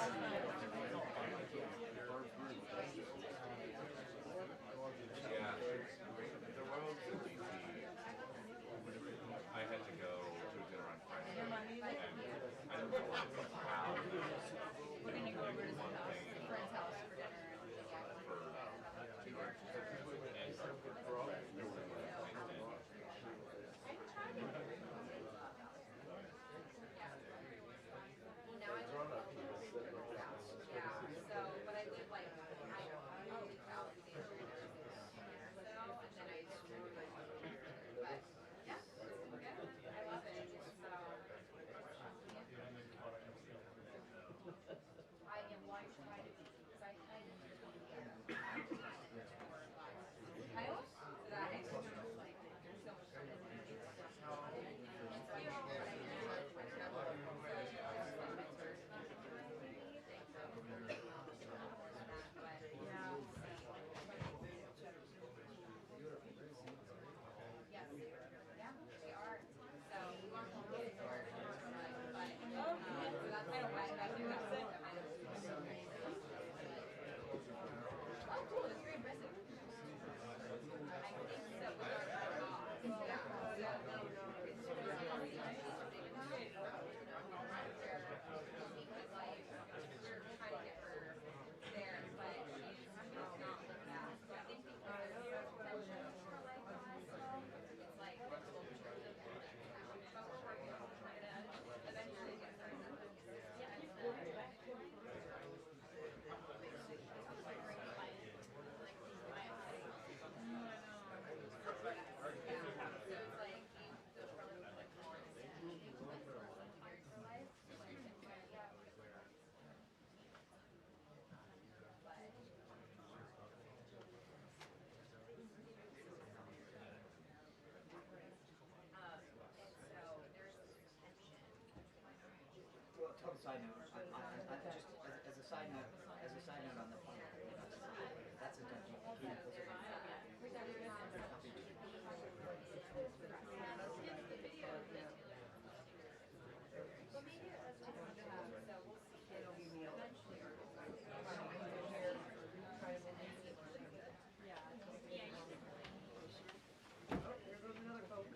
Yeah, the roads in DC, I had to go to a dinner on Friday night, and I don't know how. We're going to go over to some friend's house for dinner. For 2 hours, and there was now I live so, but I live like, I live out in Alexandria, and then I just moved my but yeah, it's good. I love it. I am like trying to be, because I kind of I also that I like so much fun. Yes, yeah, we are. So we want to get it started, but so that's kind of why I do that. Oh, cool! That's very impressive. I think so. With our because like we're trying to get her there, but she's not like that. So I think because it's like but we're working on trying to eventually get her. Well, total side note. I just as a side note on the phone. That's a dungeon. Well, maybe that's what we'll have. So we'll see. It'll be eventually. Yeah. Oh, here goes another Coke.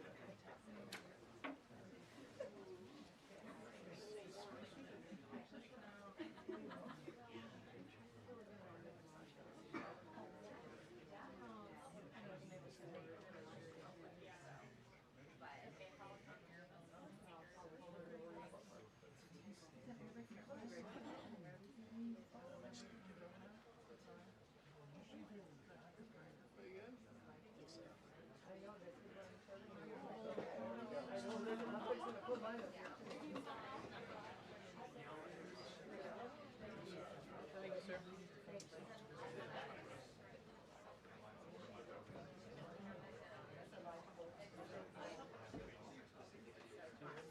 Thank you, sir.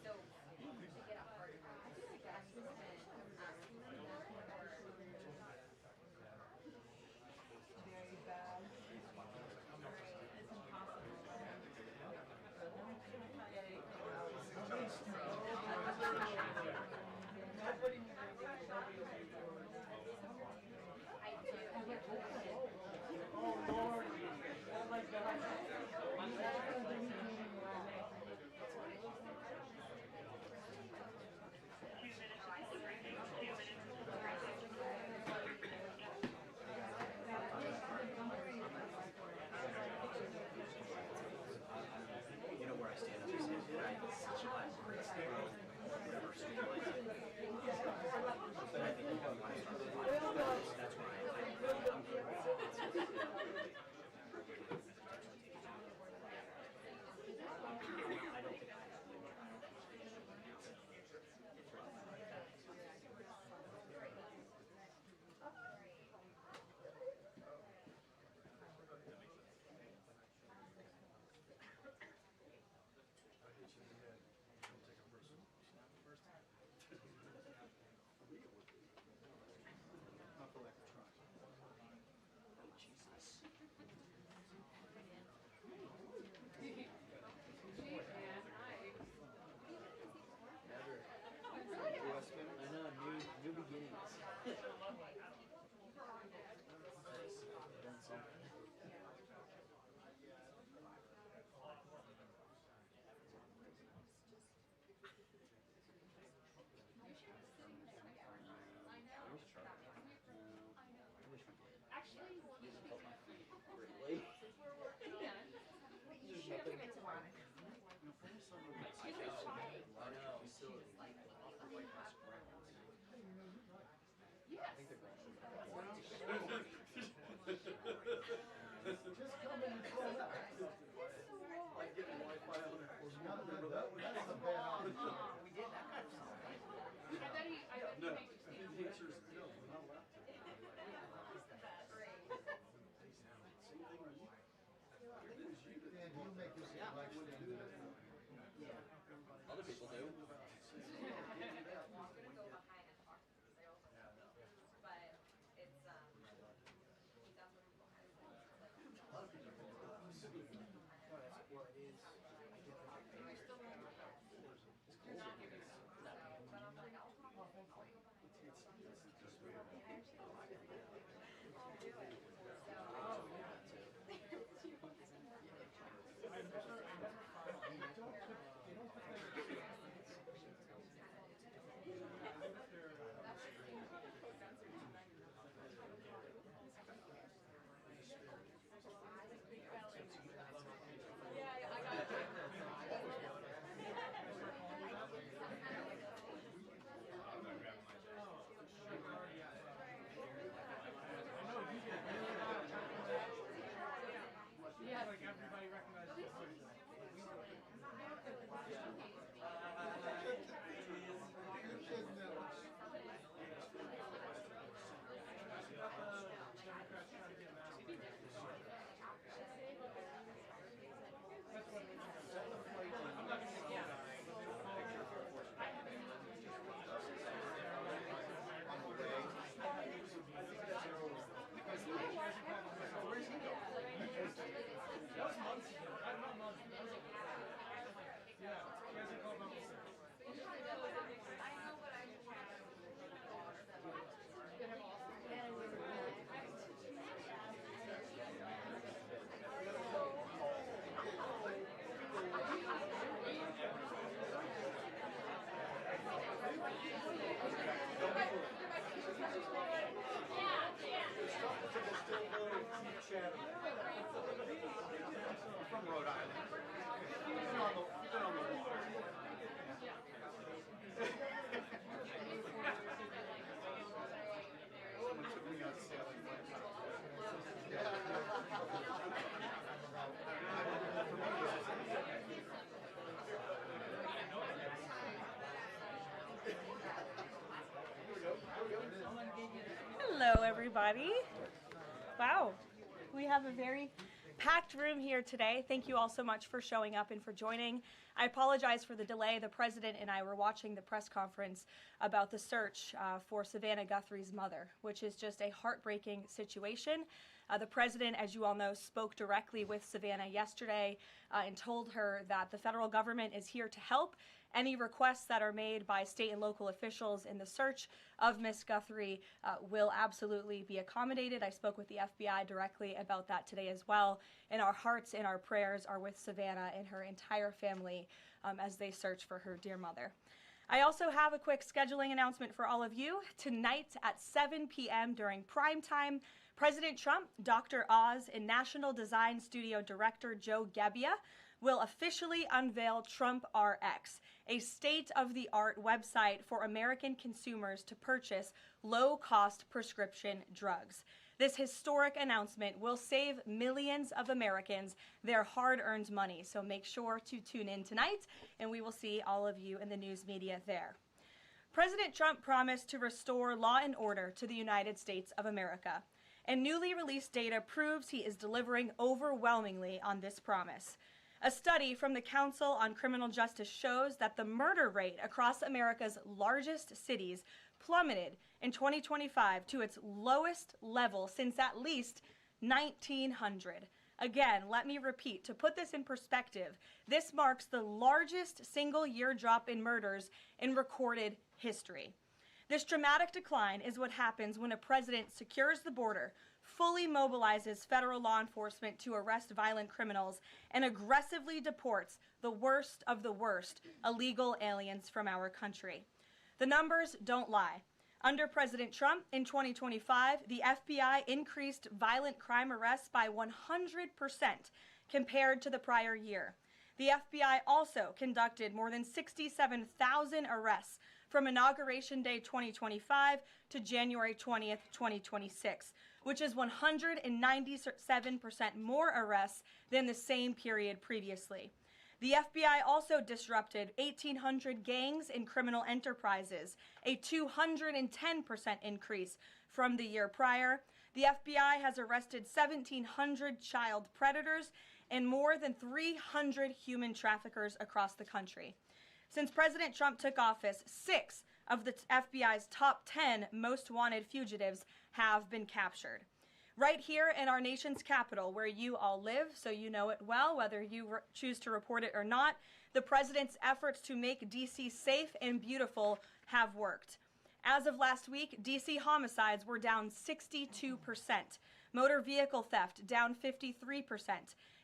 So, to get a hard I feel like that's been Very bad. It's impossible. Dan, do you make this election to do that? Other people do. I'm gonna go behind and talk to the sales. But it's he definitely behind the scenes. A lot of people do. Well, it is. But I'm like, I'll talk to him. From Rhode Island. You've been on the water. Someone took me out sailing one time. Hello, everybody. Wow, we have a very packed room here today. Thank you all so much for showing up and for joining. I apologize for the delay. The president and I were watching the press conference about the search for Savannah Guthrie's mother, which is just a heartbreaking situation. The president, as you all know, spoke directly with Savannah yesterday and told her that the federal government is here to help. Any requests that are made by state and local officials in the search of Miss Guthrie will absolutely be accommodated. I spoke with the FBI directly about that today as well. And our hearts and our prayers are with Savannah and her entire family as they search for her dear mother. I also have a quick scheduling announcement for all of you. Tonight at 7 p.m. during prime time, President Trump, Dr. Oz, and National Design Studio Director Joe Gebbia will officially unveil Trump RX, a state-of-the-art website for American consumers to purchase low-cost prescription drugs. This historic announcement will save millions of Americans their hard-earned money, so make sure to tune in tonight, and we will see all of you in the news media there. President Trump promised to restore law and order to the United States of America, and newly released data proves he is delivering overwhelmingly on this promise. A study from the Council on Criminal Justice shows that the murder rate across America's largest cities plummeted in 2025 to its lowest level since at least 1900. Again, let me repeat, to put this in perspective, this marks the largest single-year drop in murders in recorded history. This dramatic decline is what happens when a president secures the border, fully mobilizes federal law enforcement to arrest violent criminals, and aggressively deports the worst of the worst illegal aliens from our country. The numbers don't lie. Under President Trump in 2025, the FBI increased violent crime arrests by 100% compared to the prior year. The FBI also conducted more than 67,000 arrests from Inauguration Day 2025 to January 20th, 2026, which is 197% more arrests than the same period previously. The FBI also disrupted 1,800 gangs and criminal enterprises, a 210% increase from the year prior. The FBI has arrested 1,700 child predators and more than 300 human traffickers across the country. Since President Trump took office, 6 of the FBI's top 10 most wanted fugitives have been captured. Right here in our nation's capital, where you all live, so you know it well, whether you choose to report it or not, the president's efforts to make D.C. safe and beautiful have worked. As of last week, D.C. homicides were down 62%, motor vehicle theft down 53%,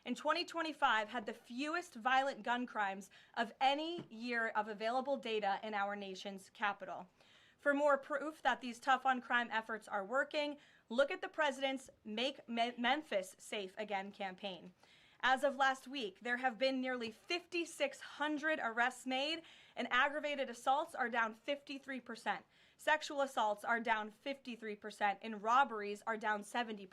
and 2025 had the fewest violent gun crimes of any year of available data in our nation's capital. For more proof that these tough-on-crime efforts are working, look at the president's Make Memphis Safe Again campaign. As of last week, there have been nearly 5,600 arrests made, and aggravated assaults are down 53%. Sexual assaults are down 53%, and robberies are down 70%.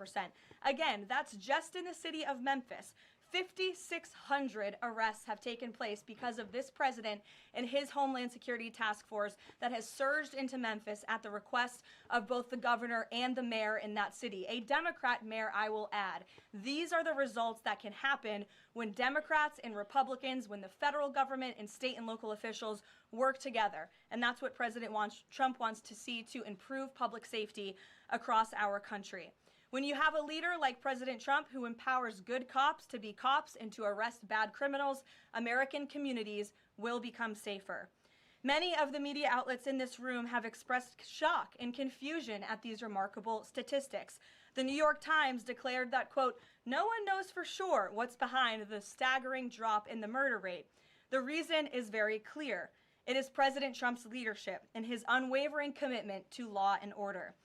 Again, that's just in the city of Memphis. 5,600 arrests have taken place because of this president and his Homeland Security Task Force that has surged into Memphis at the request of both the governor and the mayor in that city. A Democrat mayor, I will add. These are the results that can happen when Democrats and Republicans, when the federal government and state and local officials work together. And that's what Trump wants to see to improve public safety across our country. When you have a leader like President Trump who empowers good cops to be cops and to arrest bad criminals, American communities will become safer. Many of the media outlets in this room have expressed shock and confusion at these remarkable statistics. The New York Times declared that, quote, "No one knows for sure what's behind the staggering drop in the murder rate. The reason is very clear. It is President Trump's leadership and his unwavering commitment to law and order.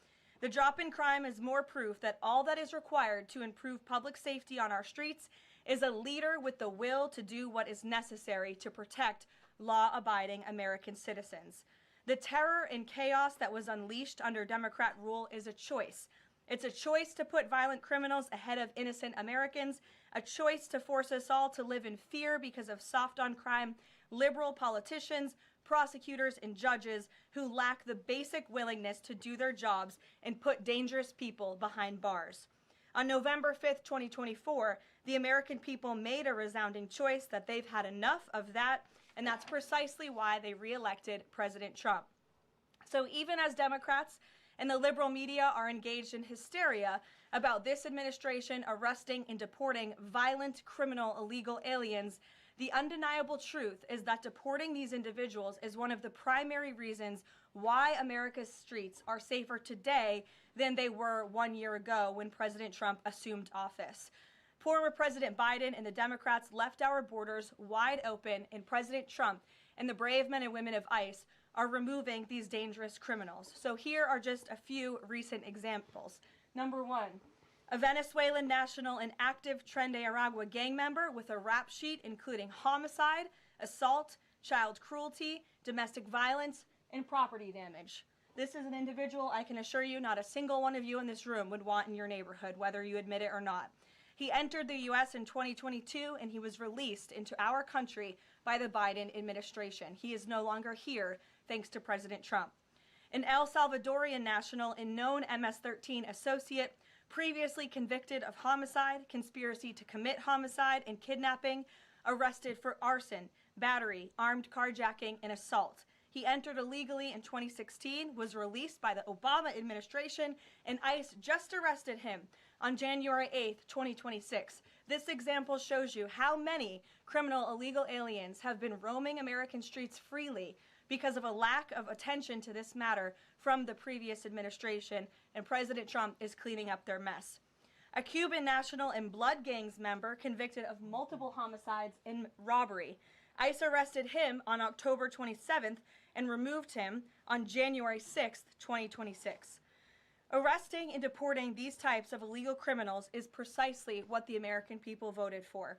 The drop in crime is more proof that all that is required to improve public safety on our streets is a leader with the will to do what is necessary to protect law-abiding American citizens. The terror and chaos that was unleashed under Democrat rule is a choice. It's a choice to put violent criminals ahead of innocent Americans, a choice to force us all to live in fear because of soft-on-crime liberal politicians, prosecutors, and judges who lack the basic willingness to do their jobs and put dangerous people behind bars. On November 5th, 2024, the American people made a resounding choice that they've had enough of that, and that's precisely why they re-elected President Trump. So even as Democrats and the liberal media are engaged in hysteria about this administration arresting and deporting violent, criminal, illegal aliens, the undeniable truth is that deporting these individuals is one of the primary reasons why America's streets are safer today than they were 1 year ago when President Trump assumed office. Former President Biden and the Democrats left our borders wide open, and President Trump and the brave men and women of ICE are removing these dangerous criminals. So here are just a few recent examples. Number 1. A Venezuelan national and active Tren de Aragua gang member with a rap sheet including homicide, assault, child cruelty, domestic violence, and property damage. This is an individual I can assure you not a single one of you in this room would want in your neighborhood, whether you admit it or not. He entered the U.S. in 2022, and he was released into our country by the Biden administration. He is no longer here, thanks to President Trump. An El Salvadorian national and known MS-13 associate, previously convicted of homicide, conspiracy to commit homicide, and kidnapping, arrested for arson, battery, armed carjacking, and assault. He entered illegally in 2016, was released by the Obama administration, and ICE just arrested him on January 8th, 2026. This example shows you how many criminal illegal aliens have been roaming American streets freely because of a lack of attention to this matter from the previous administration, and President Trump is cleaning up their mess. A Cuban national and blood gangs member convicted of multiple homicides and robbery. ICE arrested him on October 27th and removed him on January 6th, 2026. Arresting and deporting these types of illegal criminals is precisely what the American people voted for.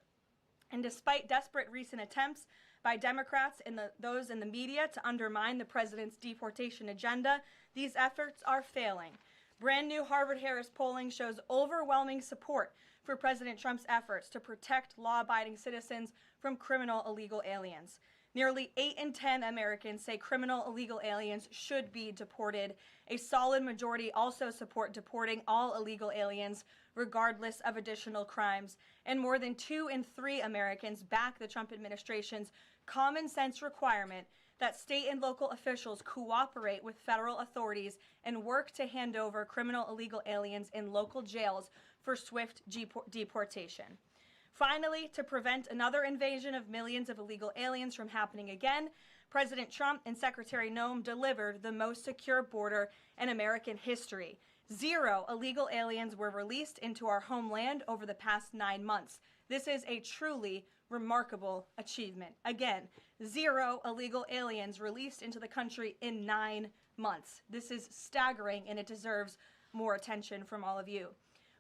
And despite desperate recent attempts by Democrats and those in the media to undermine the president's deportation agenda, these efforts are failing. Brand new Harvard-Harris polling shows overwhelming support for President Trump's efforts to protect law-abiding citizens from criminal illegal aliens. Nearly 8 in 10 Americans say criminal illegal aliens should be deported. A solid majority also support deporting all illegal aliens, regardless of additional crimes. And more than 2 in 3 Americans back the Trump administration's common sense requirement that state and local officials cooperate with federal authorities and work to hand over criminal illegal aliens in local jails for swift deportation. Finally, to prevent another invasion of millions of illegal aliens from happening again, President Trump and Secretary Noem delivered the most secure border in American history. 0 illegal aliens were released into our homeland over the past 9 months. This is a truly remarkable achievement. Again, 0 illegal aliens released into the country in 9 months. This is staggering, and it deserves more attention from all of you.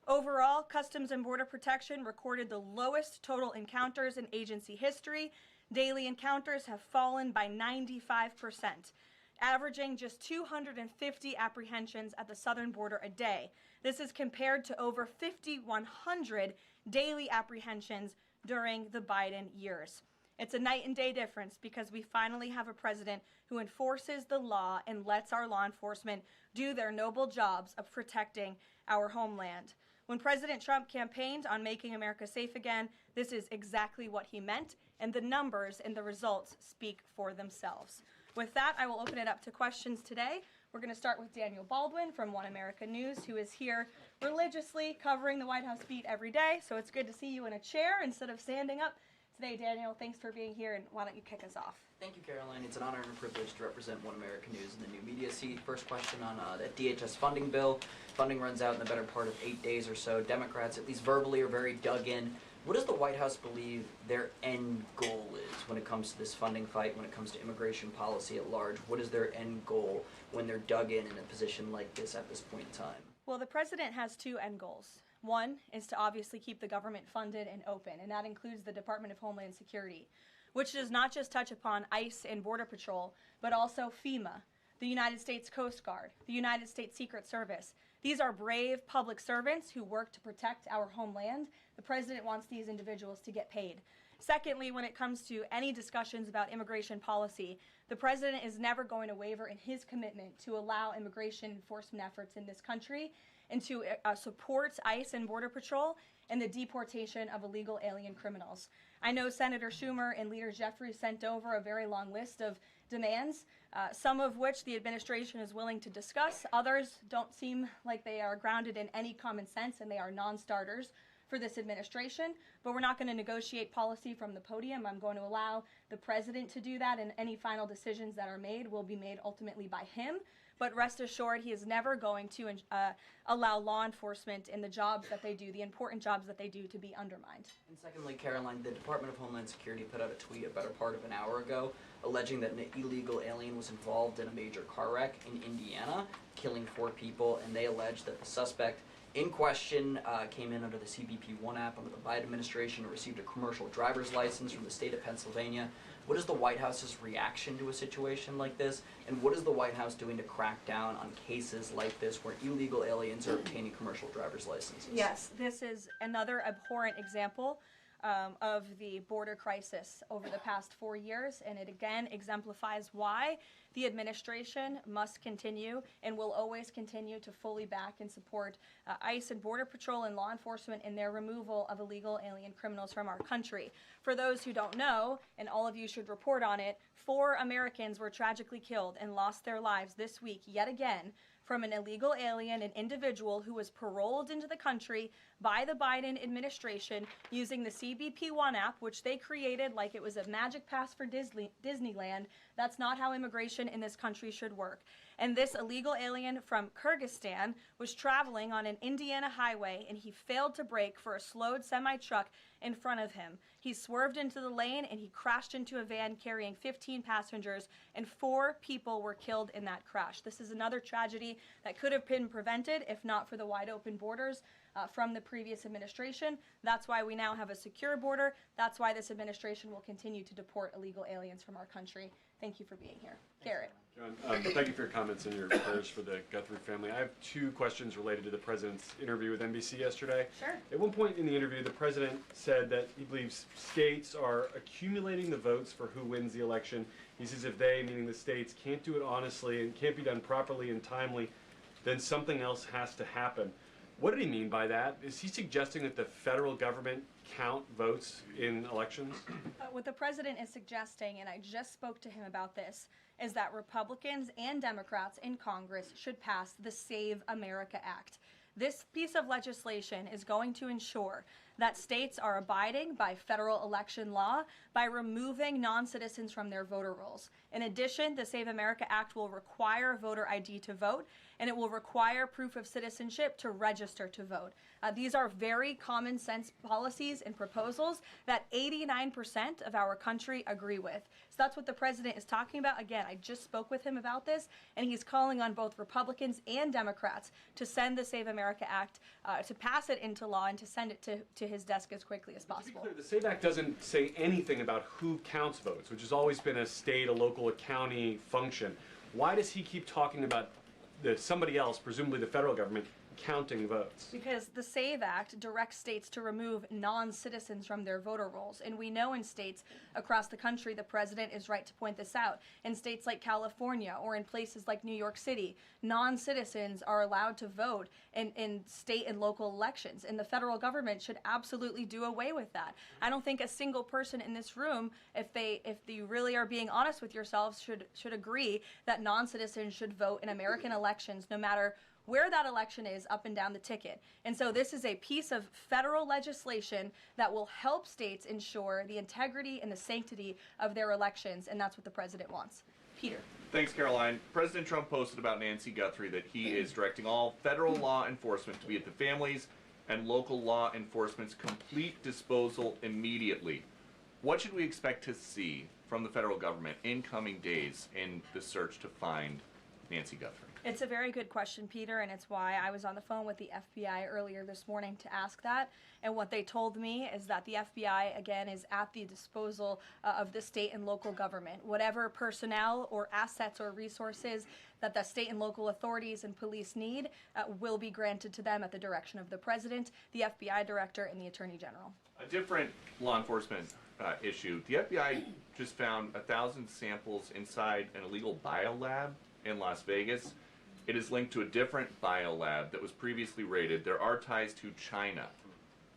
Overall, Customs and Border Protection recorded the lowest total encounters in agency history. Daily encounters have fallen by 95%, averaging just 250 apprehensions at the southern border a day. This is compared to over 5,100 daily apprehensions during the Biden years. It's a night and day difference because we finally have a president who enforces the law and lets our law enforcement do their noble jobs of protecting our homeland. When President Trump campaigned on making America safe again, this is exactly what he meant, and the numbers and the results speak for themselves. With that, I will open it up to questions today. We're going to start with Daniel Baldwin from One America News, who is here religiously covering the White House beat every day, so it's good to see you in a chair instead of standing up. Today, Daniel, thanks for being here, and why don't you kick us off? Thank you, Caroline. It's an honor and a privilege to represent One America News in the new media seat. First question on that DHS funding bill. Funding runs out in the better part of 8 days or so. Democrats, at least verbally, are very dug in. What does the White House believe their end goal is when it comes to this funding fight, when it comes to immigration policy at large? What is their end goal when they're dug in a position like this at this point in time? Well, the president has 2 end goals. One is to obviously keep the government funded and open, and that includes the Department of Homeland Security, which does not just touch upon ICE and Border Patrol, but also FEMA, the United States Coast Guard, the United States Secret Service. These are brave public servants who work to protect our homeland. The president wants these individuals to get paid. Secondly, when it comes to any discussions about immigration policy, the president is never going to waver in his commitment to allow immigration enforcement efforts in this country and to support ICE and Border Patrol and the deportation of illegal alien criminals. I know Senator Schumer and Leader Jeffries sent over a very long list of demands, some of which the administration is willing to discuss. Others don't seem like they are grounded in any common sense, and they are non-starters for this administration. But we're not going to negotiate policy from the podium. I'm going to allow the president to do that, and any final decisions that are made will be made ultimately by him. But rest assured, he is never going to allow law enforcement in the jobs that they do, the important jobs that they do, to be undermined. And secondly, Caroline, the Department of Homeland Security put out a tweet a better part of an hour ago alleging that an illegal alien was involved in a major car wreck in Indiana, killing 4 people, and they allege that the suspect in question came in under the CBP-1 app under the Biden administration and received a commercial driver's license from the state of Pennsylvania. What is the White House's reaction to a situation like this, and what is the White House doing to crack down on cases like this where illegal aliens are obtaining commercial driver's licenses? Yes, this is another abhorrent example of the border crisis over the past 4 years, and it again exemplifies why the administration must continue and will always continue to fully back and support ICE and Border Patrol and law enforcement in their removal of illegal alien criminals from our country. For those who don't know, and all of you should report on it, 4 Americans were tragically killed and lost their lives this week yet again from an illegal alien, an individual who was paroled into the country by the Biden administration using the CBP-1 app, which they created like it was a magic pass for Disneyland. That's not how immigration in this country should work. And this illegal alien from Kyrgyzstan was traveling on an Indiana highway, and he failed to brake for a slowed semi-truck in front of him. He swerved into the lane, and he crashed into a van carrying 15 passengers, and 4 people were killed in that crash. This is another tragedy that could have been prevented if not for the wide open borders from the previous administration. That's why we now have a secure border. That's why this administration will continue to deport illegal aliens from our country. Thank you for being here. Garrett. John, thank you for your comments and your prayers for the Guthrie family. I have two questions related to the president's interview with NBC yesterday. Sure. At one point in the interview, the president said that he believes states are accumulating the votes for who wins the election. He says if they, meaning the states, can't do it honestly and can't be done properly and timely, then something else has to happen. What did he mean by that? Is he suggesting that the federal government count votes in elections? What the president is suggesting, and I just spoke to him about this, is that Republicans and Democrats in Congress should pass the Save America Act. This piece of legislation is going to ensure that states are abiding by federal election law by removing non-citizens from their voter rolls. In addition, the Save America Act will require voter ID to vote, and it will require proof of citizenship to register to vote. These are very common sense policies and proposals that 89% of our country agree with. So that's what the president is talking about. Again, I just spoke with him about this, and he's calling on both Republicans and Democrats to send the Save America Act, to pass it into law and to send it to his desk as quickly as possible. To be clear, the SAVE Act doesn't say anything about who counts votes, which has always been a state, a local, a county function. Why does he keep talking about somebody else, presumably the federal government, counting votes? Because the SAVE Act directs states to remove non-citizens from their voter rolls. And we know in states across the country, the president is right to point this out, in states like California or in places like New York City, non-citizens are allowed to vote in state and local elections. And the federal government should absolutely do away with that. I don't think a single person in this room, if you really are being honest with yourselves, should agree that non-citizens should vote in American elections, no matter where that election is up and down the ticket. And so this is a piece of federal legislation that will help states ensure the integrity and the sanctity of their elections, and that's what the president wants. Peter. Thanks, Caroline. President Trump posted about Nancy Guthrie that he is directing all federal law enforcement to be at the family's and local law enforcement's complete disposal immediately. What should we expect to see from the federal government in coming days in the search to find Nancy Guthrie? It's a very good question, Peter, and it's why I was on the phone with the FBI earlier this morning to ask that. And what they told me is that the FBI, again, is at the disposal of the state and local government. Whatever personnel or assets or resources that the state and local authorities and police need will be granted to them at the direction of the president, the FBI director, and the attorney general. A different law enforcement issue. The FBI just found 1,000 samples inside an illegal biolab in Las Vegas. It is linked to a different biolab that was previously raided. There are ties to China.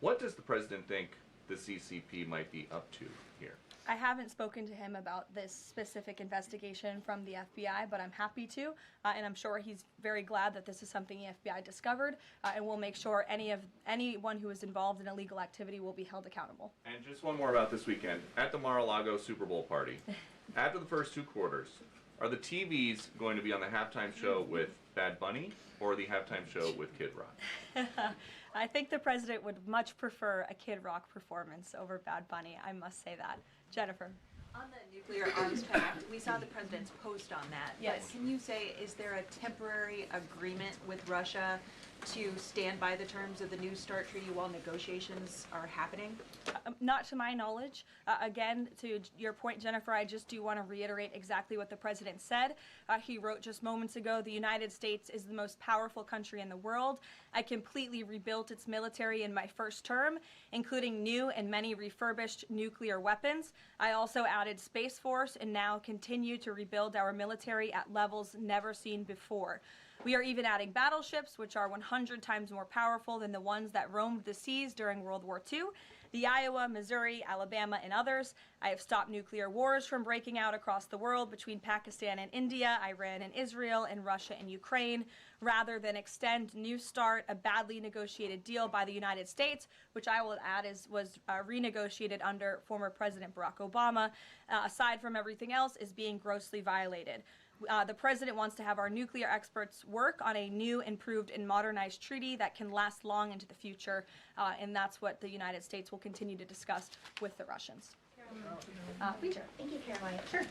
What does the president think the CCP might be up to here? I haven't spoken to him about this specific investigation from the FBI, but I'm happy to, and I'm sure he's very glad that this is something the FBI discovered, and we'll make sure anyone who is involved in illegal activity will be held accountable. And just one more about this weekend. At the Mar-a-Lago Super Bowl party, after the first two quarters, are the TVs going to be on the halftime show with Bad Bunny or the halftime show with Kid Rock? I think the president would much prefer a Kid Rock performance over Bad Bunny, I must say that. Jennifer. On the nuclear arms pact, we saw the president's post on that. Yes. But can you say, is there a temporary agreement with Russia to stand by the terms of the New START treaty while negotiations are happening? Not to my knowledge. Again, to your point, Jennifer, I just do want to reiterate exactly what the president said. He wrote just moments ago, the United States is the most powerful country in the world. I completely rebuilt its military in my first term, including new and many refurbished nuclear weapons. I also added Space Force and now continue to rebuild our military at levels never seen before. We are even adding battleships, which are 100 times more powerful than the ones that roamed the seas during World War II. The Iowa, Missouri, Alabama, and others. I have stopped nuclear wars from breaking out across the world between Pakistan and India, Iran and Israel, and Russia and Ukraine, rather than extend New START, a badly negotiated deal by the United States, which I will add was renegotiated under former President Barack Obama, aside from everything else, is being grossly violated. The president wants to have our nuclear experts work on a new, improved, and modernized treaty that can last long into the future, and that's what the United States will continue to discuss with the Russians. Peter. Thank you, Caroline. Sure.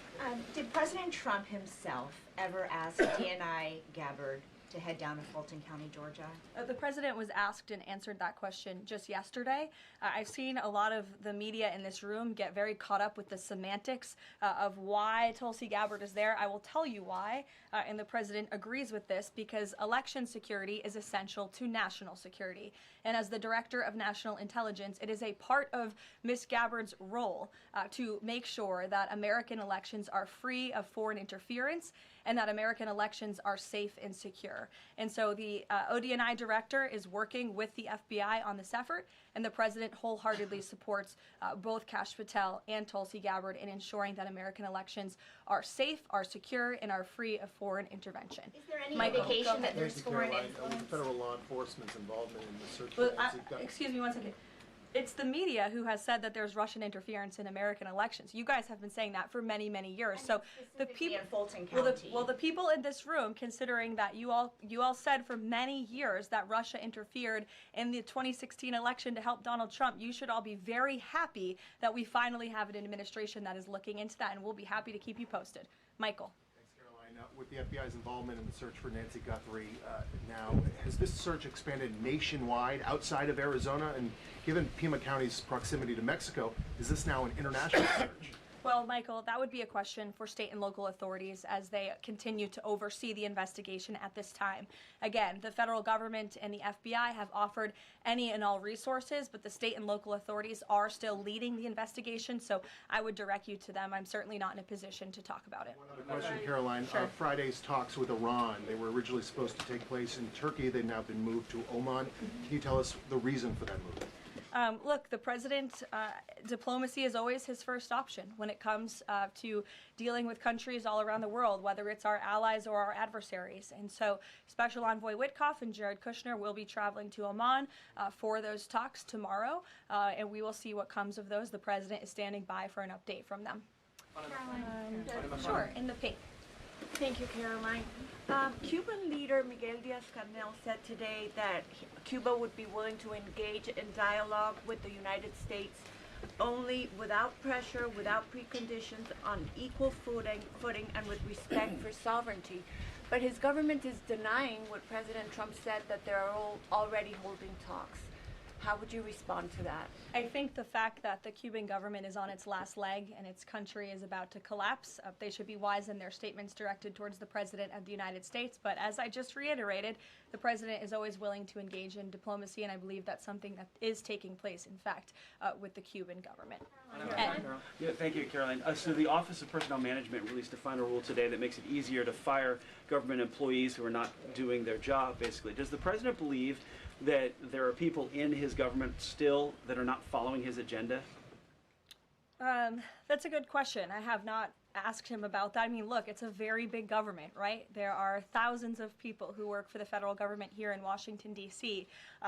Did President Trump himself ever ask DNI Gabbard to head down to Fulton County, Georgia? The president was asked and answered that question just yesterday. I've seen a lot of the media in this room get very caught up with the semantics of why Tulsi Gabbard is there. I will tell you why, and the president agrees with this because election security is essential to national security. And as the director of national intelligence, it is a part of Ms. Gabbard's role to make sure that American elections are free of foreign interference and that American elections are safe and secure. And so the ODNI director is working with the FBI on this effort, and the president wholeheartedly supports both Kash Patel and Tulsi Gabbard in ensuring that American elections are safe, are secure, and are free of foreign intervention. Is there any Michael, indication that there's Thank you, foreign Caroline. influence? Federal law enforcement's involvement in the search Well, for Nancy Gunn. excuse me one second. It's the media who has said that there's Russian interference in American elections. You guys have been saying that for many, many years. So the people, in Fulton well, County. the people in this room, considering that you all said for many years that Russia interfered in the 2016 election to help Donald Trump, you should all be very happy that we finally have an administration that is looking into that, and we'll be happy to keep you posted. Michael. Thanks, Caroline. With the FBI's involvement in the search for Nancy Guthrie now, has this search expanded nationwide outside of Arizona? And given Pima County's proximity to Mexico, is this now an international search? Well, Michael, that would be a question for state and local authorities as they continue to oversee the investigation at this time. Again, the federal government and the FBI have offered any and all resources, but the state and local authorities are still leading the investigation, so I would direct you to them. I'm certainly not in a position to talk about it. One other question, Caroline. Sure. Friday's talks with Iran, they were originally supposed to take place in Turkey. They've now been moved to Oman. Can you tell us the reason for that move? Look, the president, diplomacy is always his first option when it comes to dealing with countries all around the world, whether it's our allies or our adversaries. And so Special Envoy Witkoff and Jared Kushner will be traveling to Oman for those talks tomorrow, and we will see what comes of those. The president is standing by for an update from them. Sure, in the pink. Thank you, Caroline. Cuban leader Miguel Diaz-Canel said today that Cuba would be willing to engage in dialogue with the United States only without pressure, without preconditions, on equal footing and with respect for sovereignty. But his government is denying what President Trump said, that they are already holding talks. How would you respond to that? I think the fact that the Cuban government is on its last leg and its country is about to collapse, they should be wise in their statements directed towards the President of the United States. But as I just reiterated, the President is always willing to engage in diplomacy, and I believe that's something that is taking place, in fact, with the Cuban government. Yeah, thank you, Caroline. So the Office of Personnel Management released a final rule today that makes it easier to fire government employees who are not doing their job, basically. Does the President believe that there are people in his government still that are not following his agenda? That's a good question. I have not asked him about that. I mean, look, it's a very big government, right? There are thousands of people who work for the federal government here in Washington, D.C.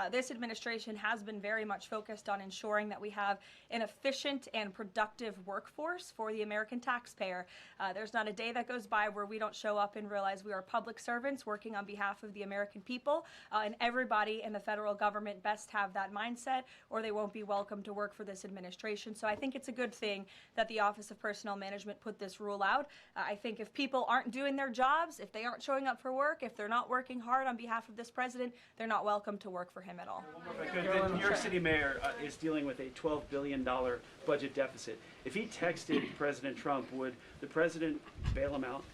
This administration has been very much focused on ensuring that we have an efficient and productive workforce for the American taxpayer. There's not a day that goes by where we don't show up and realize we are public servants working on behalf of the American people, and everybody in the federal government best have that mindset, or they won't be welcome to work for this administration. So I think it's a good thing that the Office of Personnel Management put this rule out. I think if people aren't doing their jobs, if they aren't showing up for work, if they're not working hard on behalf of this president, they're not welcome to work for him at all. The New York City mayor is dealing with a $12 billion budget deficit. If he texted President Trump, would the president bail him out?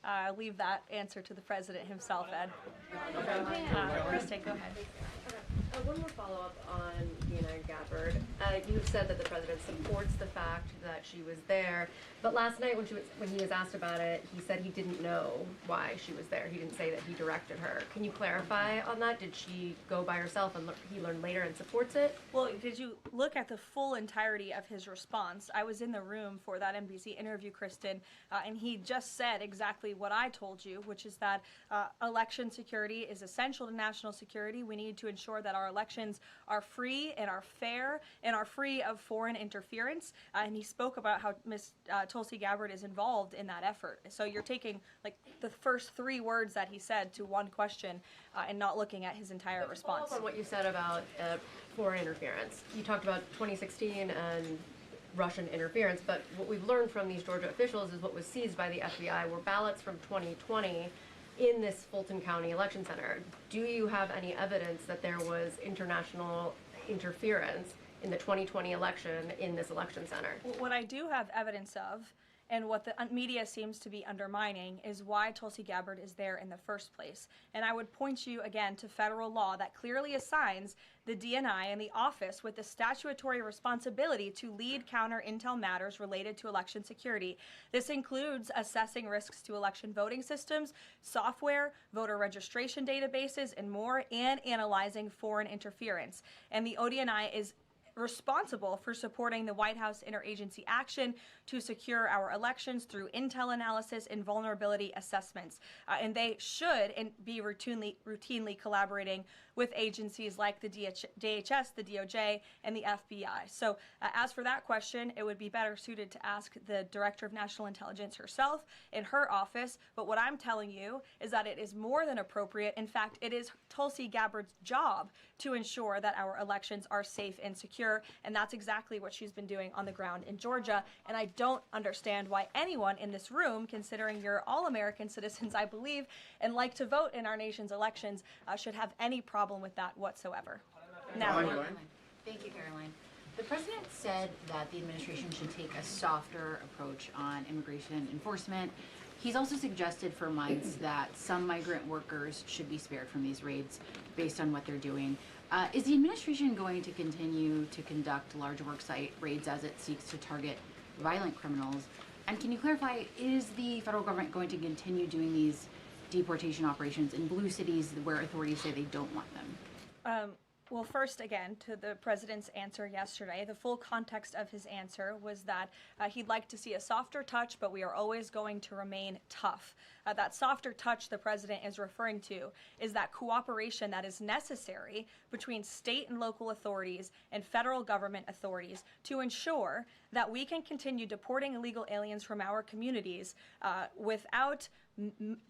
I'll leave that answer to the president himself, Ed. Kristen, go ahead. One more follow-up on Dina Gabbard. You have said that the president supports the fact that she was there, but last night when he was asked about it, he said he didn't know why she was there. He didn't say that he directed her. Can you clarify on that? Did she go by herself and he learned later and supports it? Well, did you look at the full entirety of his response? I was in the room for that NBC interview, Kristen, and he just said exactly what I told you, which is that election security is essential to national security. We need to ensure that our elections are free and are fair and are free of foreign interference. And he spoke about how Ms. Tulsi Gabbard is involved in that effort. So you're taking like the first 3 words that he said to one question and not looking at his entire response. Follow up on what you said about foreign interference. You talked about 2016 and Russian interference, but what we've learned from these Georgia officials is what was seized by the FBI were ballots from 2020 in this Fulton County Election Center. Do you have any evidence that there was international interference in the 2020 election in this election center? What I do have evidence of, and what the media seems to be undermining, is why Tulsi Gabbard is there in the first place. And I would point you again to federal law that clearly assigns the DNI and the office with the statutory responsibility to lead counter intel matters related to election security. This includes assessing risks to election voting systems, software, voter registration databases, and more, and analyzing foreign interference. And the ODNI is responsible for supporting the White House interagency action to secure our elections through intel analysis and vulnerability assessments. And they should be routinely collaborating with agencies like the DHS, the DOJ, and the FBI. So as for that question, it would be better suited to ask the Director of National Intelligence herself in her office. But what I'm telling you is that it is more than appropriate. In fact, it is Tulsi Gabbard's job to ensure that our elections are safe and secure, and that's exactly what she's been doing on the ground in Georgia. And I don't understand why anyone in this room, considering you're all American citizens, I believe, and like to vote in our nation's elections, should have any problem with that whatsoever. Now, Thank you, Caroline. The president said that the administration should take a softer approach on immigration enforcement. He's also suggested for months that some migrant workers should be spared from these raids based on what they're doing. Is the administration going to continue to conduct large worksite raids as it seeks to target violent criminals? And can you clarify, is the federal government going to continue doing these deportation operations in blue cities where authorities say they don't want them? Well, first, again, to the president's answer yesterday, the full context of his answer was that he'd like to see a softer touch, but we are always going to remain tough. That softer touch the president is referring to is that cooperation that is necessary between state and local authorities and federal government authorities to ensure that we can continue deporting illegal aliens from our communities without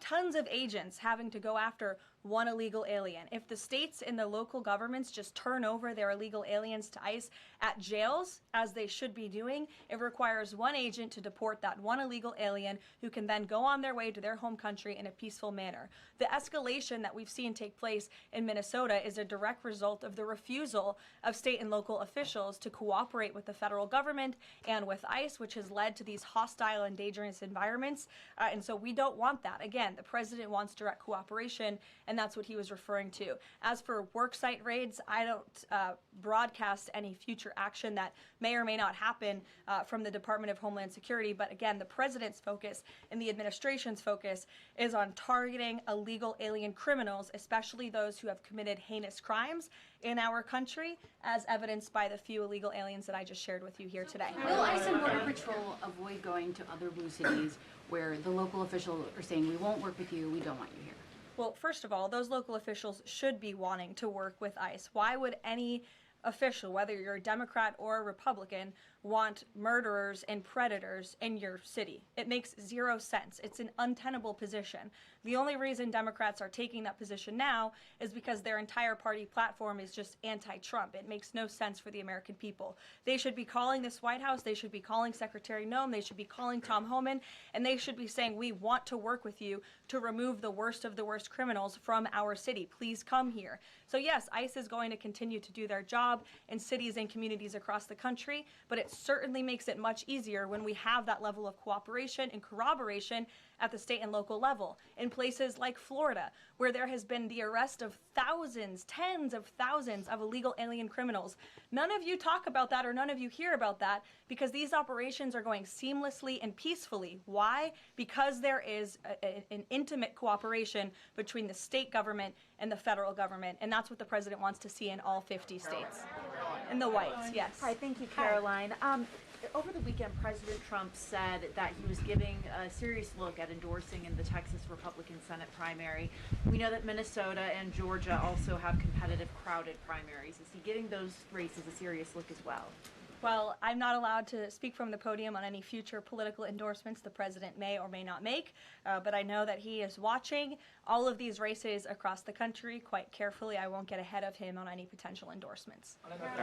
tons of agents having to go after one illegal alien. If the states and the local governments just turn over their illegal aliens to ICE at jails, as they should be doing, it requires one agent to deport that one illegal alien who can then go on their way to their home country in a peaceful manner. The escalation that we've seen take place in Minnesota is a direct result of the refusal of state and local officials to cooperate with the federal government and with ICE, which has led to these hostile and dangerous environments. And so we don't want that. Again, the president wants direct cooperation, and that's what he was referring to. As for worksite raids, I don't broadcast any future action that may or may not happen from the Department of Homeland Security. But again, the president's focus and the administration's focus is on targeting illegal alien criminals, especially those who have committed heinous crimes in our country, as evidenced by the few illegal aliens that I just shared with you here today. Will ICE and Border Patrol avoid going to other blue cities where the local officials are saying, we won't work with you, we don't want you here? Well, first of all, those local officials should be wanting to work with ICE. Why would any official, whether you're a Democrat or a Republican, want murderers and predators in your city? It makes zero sense. It's an untenable position. The only reason Democrats are taking that position now is because their entire party platform is just anti-Trump. It makes no sense for the American people. They should be calling this White House, they should be calling Secretary Noem, they should be calling Tom Homan, and they should be saying, we want to work with you to remove the worst of the worst criminals from our city. Please come here. So yes, ICE is going to continue to do their job in cities and communities across the country, but it certainly makes it much easier when we have that level of cooperation and corroboration at the state and local level. In places like Florida, where there has been the arrest of thousands, tens of thousands of illegal alien criminals. None of you talk about that, or none of you hear about that, because these operations are going seamlessly and peacefully. Why? Because there is an intimate cooperation between the state government and the federal government, and that's what the president wants to see in all 50 states. In the whites, yes. Hi, thank you, Caroline. Over the weekend, President Trump said that he was giving a serious look at endorsing in the Texas Republican Senate primary. We know that Minnesota and Georgia also have competitive, crowded primaries. Is he giving those races a serious look as well? Well, I'm not allowed to speak from the podium on any future political endorsements the president may or may not make, but I know that he is watching all of these races across the country quite carefully. I won't get ahead of him on any potential endorsements.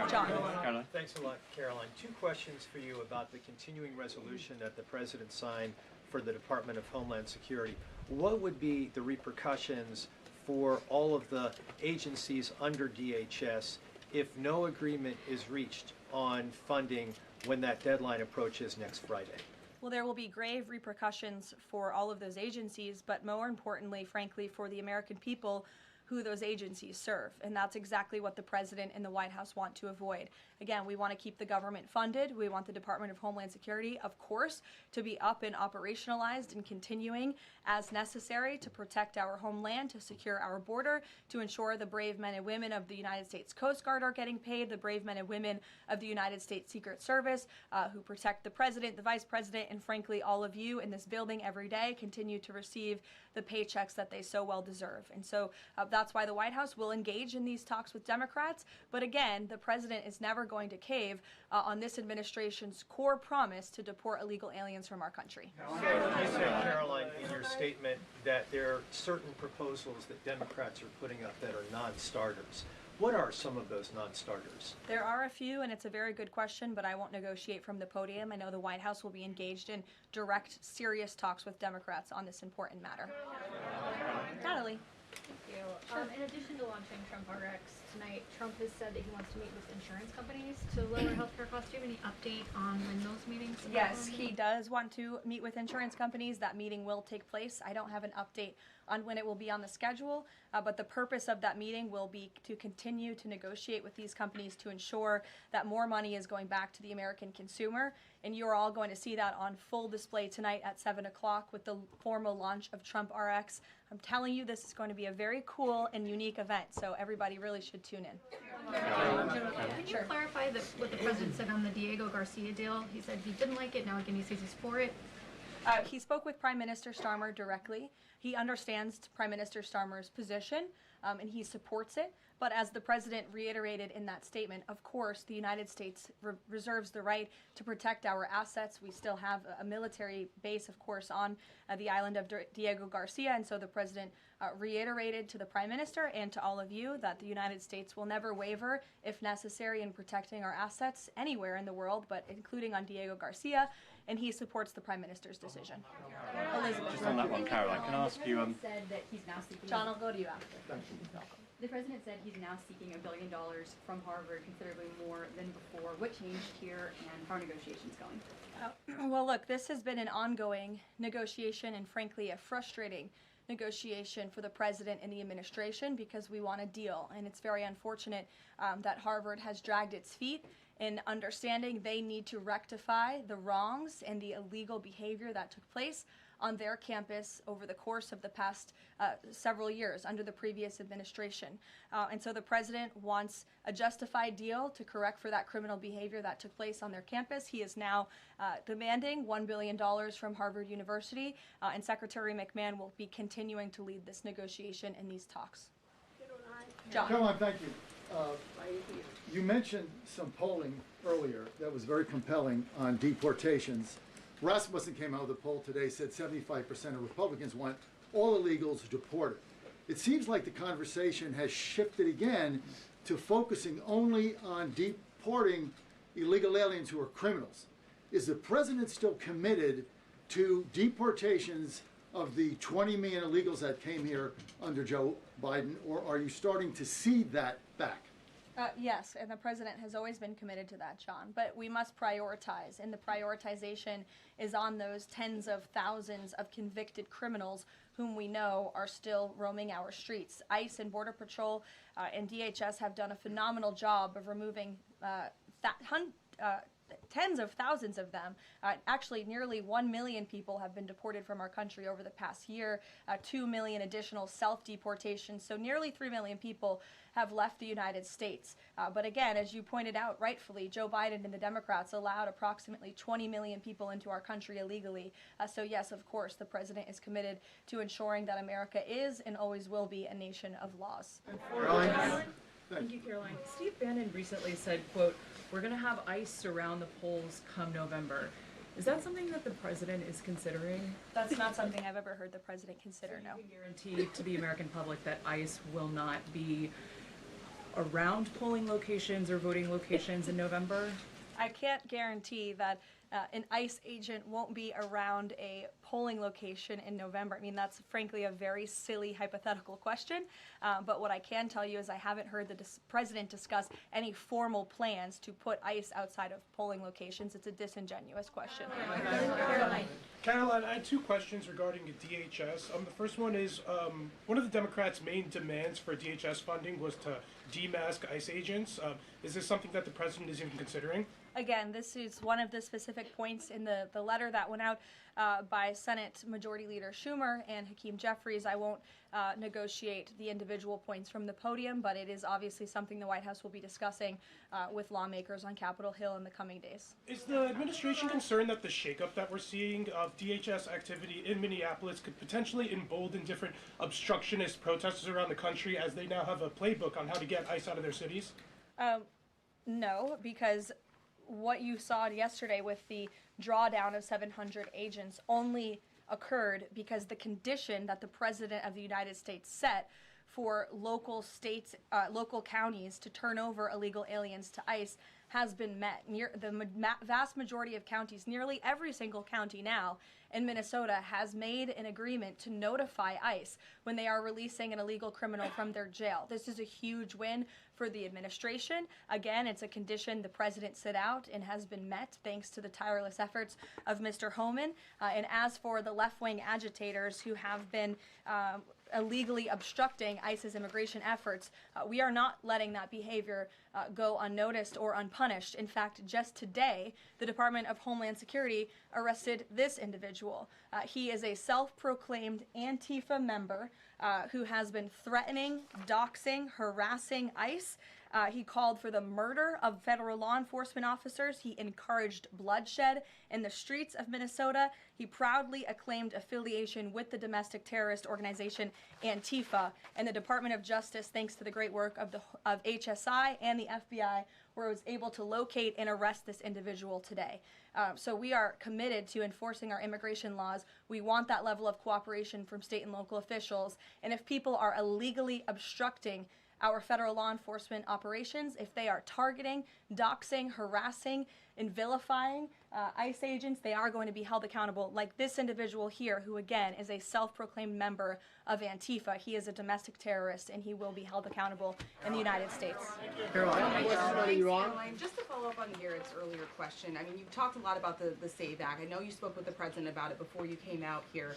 John. Thanks a lot, Caroline. Two questions for you about the continuing resolution that the president signed for the Department of Homeland Security. what would be the repercussions for all of the agencies under DHS if no agreement is reached on funding when that deadline approaches next Friday? Well, there will be grave repercussions for all of those agencies, but more importantly, frankly, for the American people who those agencies serve. And that's exactly what the President and the White House want to avoid. Again, we want to keep the government funded. We want the Department of Homeland Security, of course, to be up and operationalized and continuing as necessary to protect our homeland, to secure our border, to ensure the brave men and women of the United States Coast Guard are getting paid, the brave men and women of the United States Secret Service who protect the President, the Vice President, and frankly, all of you in this building every day continue to receive the paychecks that they so well deserve. And so that's why the White House will engage in these talks with Democrats. But again, the President is never going to cave on this administration's core promise to deport illegal aliens from our country. You said, Caroline, in your statement that there are certain proposals that Democrats are putting up that are non-starters. What are some of those non-starters? There are a few, and it's a very good question, but I won't negotiate from the podium. I know the White House will be engaged in direct, serious talks with Democrats on this important matter. Natalie. Thank you. In addition to launching Trump RX tonight, Trump has said that he wants to meet with insurance companies to lower healthcare costs. Do you have any update on when those meetings are? Yes, he does want to meet with insurance companies. That meeting will take place. I don't have an update on when it will be on the schedule, but the purpose of that meeting will be to continue to negotiate with these companies to ensure that more money is going back to the American consumer. And you're all going to see that on full display tonight at 7 o'clock with the formal launch of Trump RX. I'm telling you, this is going to be a very cool and unique event, so everybody really should tune in. Can you clarify what the President said on the Diego Garcia deal? He said he didn't like it, now again he says he's for it. He spoke with Prime Minister Starmer directly. He understands Prime Minister Starmer's position, and he supports it. But as the President reiterated in that statement, of course, the United States reserves the right to protect our assets. We still have a military base, of course, on the island of Diego Garcia. And so the President reiterated to the Prime Minister and to all of you that the United States will never waver, if necessary, in protecting our assets anywhere in the world, but including on Diego Garcia. And he supports the Prime Minister's decision. Elizabeth. Just on that one, Caroline, can I ask you... said that he's now seeking... John, I'll go to you after. The President said he's now seeking $1 billion from Harvard, considerably more than before. What changed here, and how are negotiations going? Well, look, this has been an ongoing negotiation and, frankly, a frustrating negotiation for the President and the administration because we want a deal. And it's very unfortunate that Harvard has dragged its feet in understanding they need to rectify the wrongs and the illegal behavior that took place on their campus over the course of the past several years under the previous administration. And so the President wants a justified deal to correct for that criminal behavior that took place on their campus. He is now demanding $1 billion from Harvard University, and Secretary McMahon will be continuing to lead this negotiation and these talks. John. Caroline, thank you. You mentioned some polling earlier that was very compelling on deportations. Rasmussen came out with a poll today, said 75% of Republicans want all illegals deported. It seems like the conversation has shifted again to focusing only on deporting illegal aliens who are criminals. Is the President still committed to deportations of the 20 million illegals that came here under Joe Biden, or are you starting to cede that back? Yes, and the President has always been committed to that, John. But we must prioritize, and the prioritization is on those tens of thousands of convicted criminals whom we know are still roaming our streets. ICE and Border Patrol and DHS have done a phenomenal job of removing tens of thousands of them. Actually, nearly 1 million people have been deported from our country over the past year, 2 million additional self-deportations, so nearly 3 million people have left the United States. But again, as you pointed out rightfully, Joe Biden and the Democrats allowed approximately 20 million people into our country illegally. So yes, of course, the President is committed to ensuring that America is and always will be a nation of laws. Thank you, Caroline. Steve Bannon recently said, quote, "We're going to have ICE surround the polls come November." Is that something that the President is considering? That's not something I've ever heard the President consider, no. Can you guarantee to the American public that ICE will not be around polling locations or voting locations in November? I can't guarantee that an ICE agent won't be around a polling location in November. I mean, that's frankly a very silly hypothetical question. But what I can tell you is I haven't heard the president discuss any formal plans to put ICE outside of polling locations. It's a disingenuous question. Caroline, I had two questions regarding the DHS. The first one is, one of the Democrats' main demands for DHS funding was to demask ICE agents. Is this something that the president is even considering? Again, this is one of the specific points in the letter that went out by Senate Majority Leader Schumer and Hakeem Jeffries. I won't negotiate the individual points from the podium, but it is obviously something the White House will be discussing with lawmakers on Capitol Hill in the coming days. Is the administration concerned that the shakeup that we're seeing of DHS activity in Minneapolis could potentially embolden different obstructionist protesters around the country, as they now have a playbook on how to get ICE out of their cities? No, because what you saw yesterday with the drawdown of 700 agents only occurred because the condition that the President of the United States set for local states, local counties to turn over illegal aliens to ICE has been met. The vast majority of counties, nearly every single county now in Minnesota, has made an agreement to notify ICE when they are releasing an illegal criminal from their jail. This is a huge win for the administration. Again, it's a condition the president set out and has been met thanks to the tireless efforts of Mr. Homan. And as for the left-wing agitators who have been illegally obstructing ICE's immigration efforts, we are not letting that behavior go unnoticed or unpunished. In fact, just today, the Department of Homeland Security arrested this individual. He is a self-proclaimed Antifa member who has been threatening, doxing, harassing ICE. He called for the murder of federal law enforcement officers. He encouraged bloodshed in the streets of Minnesota. He proudly acclaimed affiliation with the domestic terrorist organization Antifa. And the Department of Justice, thanks to the great work of HSI and the FBI, was able to locate and arrest this individual today. So we are committed to enforcing our immigration laws. We want that level of cooperation from state and local officials. And if people are illegally obstructing our federal law enforcement operations, if they are targeting, doxing, harassing, and vilifying ICE agents, they are going to be held accountable, like this individual here, who again is a self-proclaimed member of Antifa. He is a domestic terrorist, and he will be held accountable in the United States. Caroline, just to follow up on Garrett's earlier question, I mean, you've talked a lot about the SAVE Act. I know you spoke with the president about it before you came out here.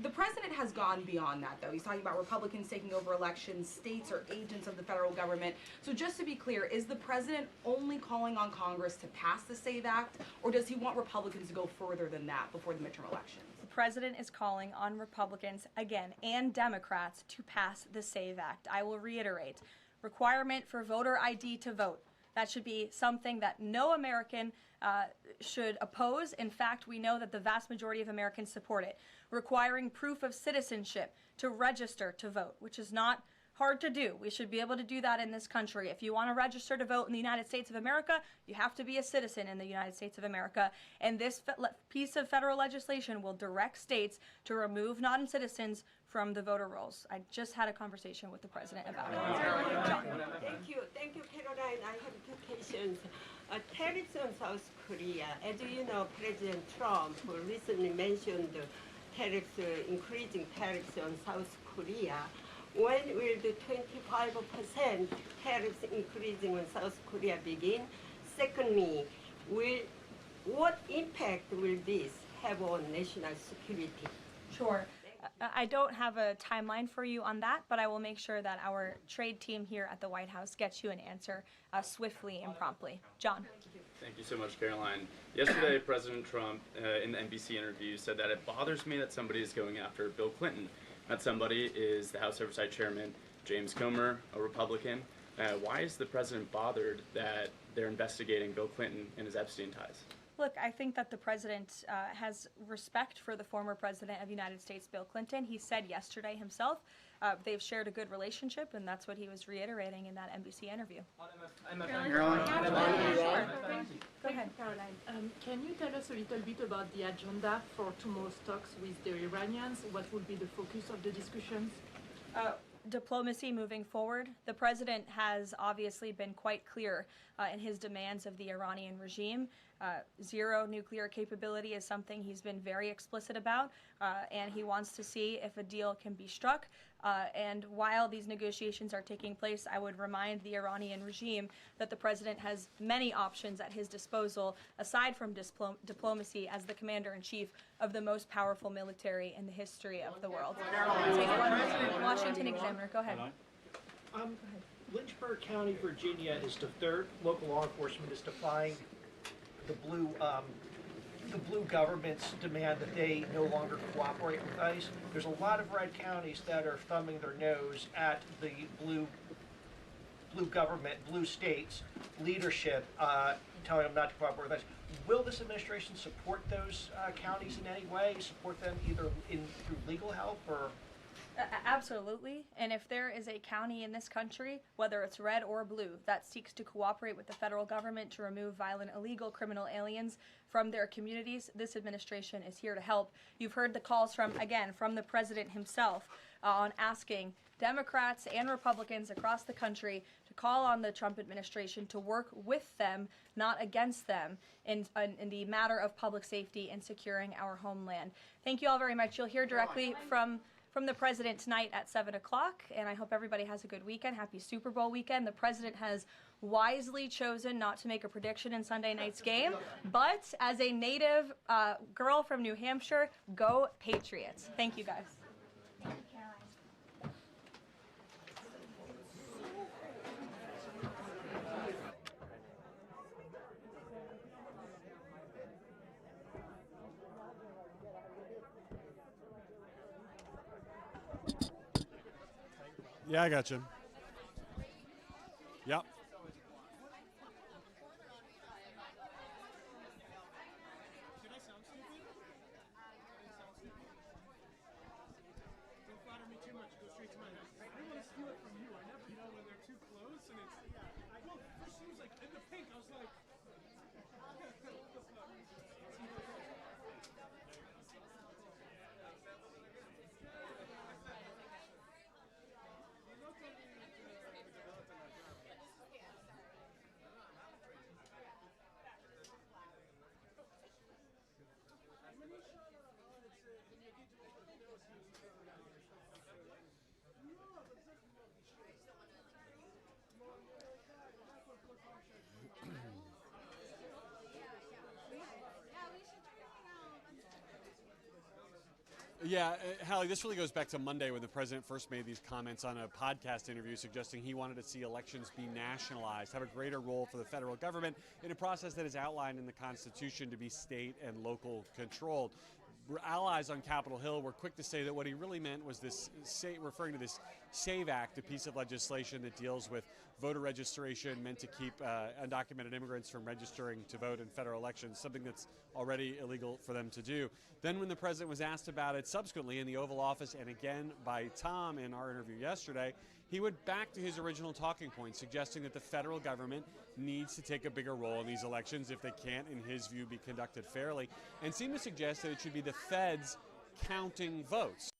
The president has gone beyond that, though. He's talking about Republicans taking over elections, states are agents of the federal government. So just to be clear, is the president only calling on Congress to pass the SAVE Act, or does he want Republicans to go further than that before the midterm elections? The president is calling on Republicans, again, and Democrats to pass the SAVE Act. I will reiterate, requirement for voter ID to vote. That should be something that no American should oppose. In fact, we know that the vast majority of Americans support it. Requiring proof of citizenship to register to vote, which is not hard to do. We should be able to do that in this country. If you want to register to vote in the United States of America, you have to be a citizen in the United States of America. And this piece of federal legislation will direct states to remove non-citizens from the voter rolls. I just had a conversation with the president about it. John. Thank you, Caroline. I have two questions. Tariffs on South Korea. As you know, President Trump recently mentioned increasing tariffs on South Korea. When will the 25% tariffs increasing on South Korea begin? Secondly, what impact will this have on national security? Sure. I don't have a timeline for you on that, but I will make sure that our trade team here at the White House gets you an answer swiftly and promptly. John. Thank you so much, Caroline. Yesterday, President Trump, in the NBC interview, said that it bothers me that somebody is going after Bill Clinton. That somebody is the House Oversight Chairman, James Comer, a Republican. Why is the president bothered that they're investigating Bill Clinton and his Epstein ties? Look, I think that the president has respect for the former president of the United States, Bill Clinton. He said yesterday himself they've shared a good relationship, and that's what he was reiterating in that NBC interview. Caroline. Go ahead. Caroline, can you tell us a little bit about the agenda for tomorrow's talks with the Iranians? What will be the focus of the discussions? diplomacy moving forward, the president has obviously been quite clear in his demands of the Iranian regime. Zero nuclear capability is something he's been very explicit about, and he wants to see if a deal can be struck. And while these negotiations are taking place, I would remind the Iranian regime that the president has many options at his disposal, aside from diplomacy, as the commander-in-chief of the most powerful military in the history of the world. Take one. Washington Examiner, go ahead. Lynchburg County, Virginia is their local law enforcement is defying the blue government's demand that they no longer cooperate with ICE. There's a lot of red counties that are thumbing their nose at the blue government, blue states leadership, telling them not to cooperate with ICE. Will this administration support those counties in any way? Support them either through legal help or? Absolutely. And if there is a county in this country, whether it's red or blue, that seeks to cooperate with the federal government to remove violent, illegal criminal aliens from their communities, this administration is here to help. You've heard the calls from the president himself on asking Democrats and Republicans across the country to call on the Trump administration to work with them, not against them, in the matter of public safety and securing our homeland. Thank you all very much. You'll hear directly from the president tonight at 7 o'clock, and I hope everybody has a good weekend. Happy Super Bowl weekend. The president has wisely chosen not to make a prediction in Sunday night's game, but as a native girl from New Hampshire, go Patriots. Thank you, guys. Yeah, I got you. Yep. Did I sound stupid? Don't flatter me too much. Go straight to my head. I don't want to steal it from you. I never know when they're too close, and it's well. First she was like in the pink. I was like. Yeah, Hallie, this really goes back to Monday when the president first made these comments on a podcast interview suggesting he wanted to see elections be nationalized, have a greater role for the federal government in a process that is outlined in the Constitution to be state and local controlled. Allies on Capitol Hill were quick to say that what he really meant was this, referring to this SAVE Act, a piece of legislation that deals with voter registration meant to keep undocumented immigrants from registering to vote in federal elections, something that's already illegal for them to do. Then when the president was asked about it subsequently in the Oval Office and again by Tom in our interview yesterday, he went back to his original talking point, suggesting that the federal government needs to take a bigger role in these elections if they can't, in his view, be conducted fairly, and seemed to suggest that it should be the feds counting votes.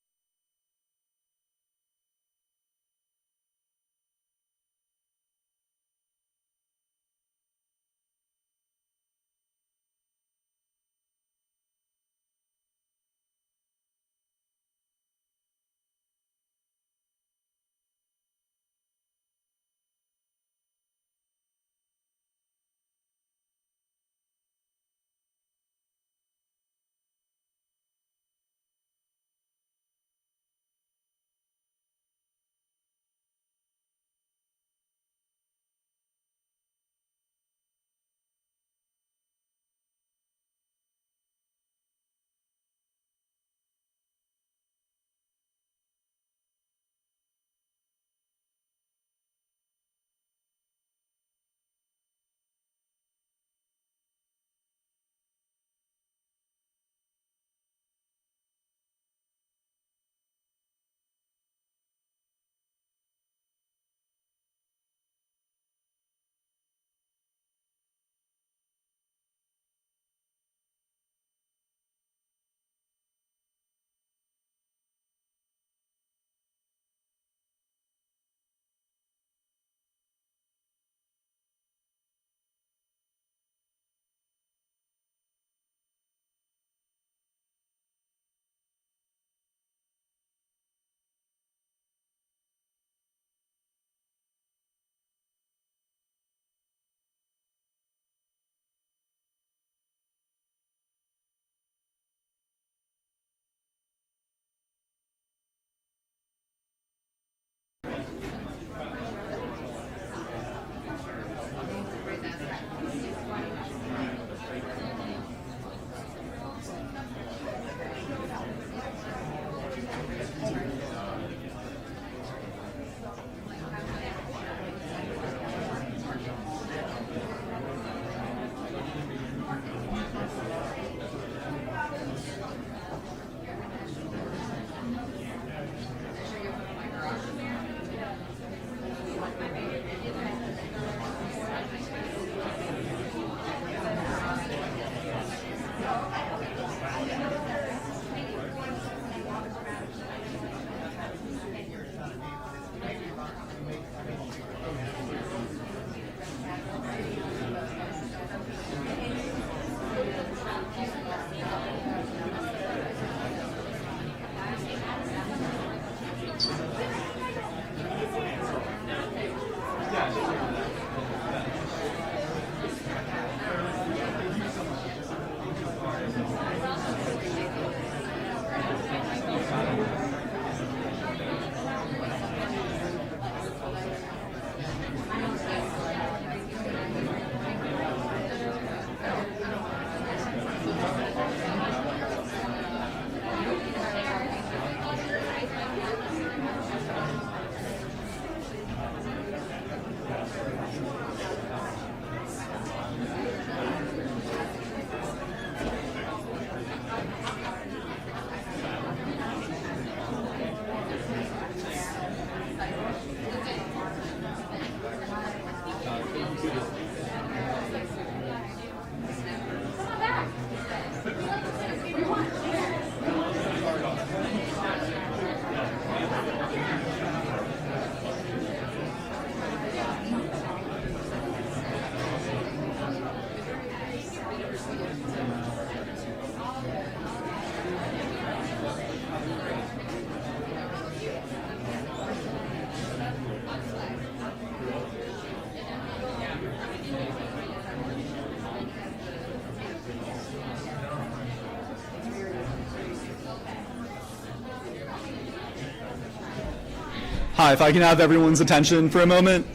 Hi, if I can have everyone's attention for a moment.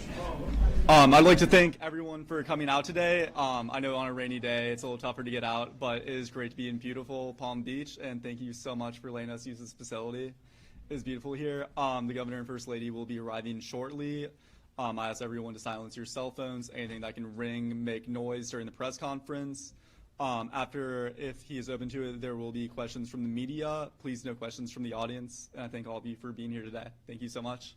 I'd like to thank everyone for coming out today. I know on a rainy day it's a little tougher to get out, but it is great to be in beautiful Palm Beach, and thank you so much for letting us use this facility. It is beautiful here. The Governor and First Lady will be arriving shortly. I ask everyone to silence your cell phones, anything that can ring, make noise during the press conference. After, if he is open to it, there will be questions from the media. Please no questions from the audience, and I thank all of you for being here today. Thank you so much.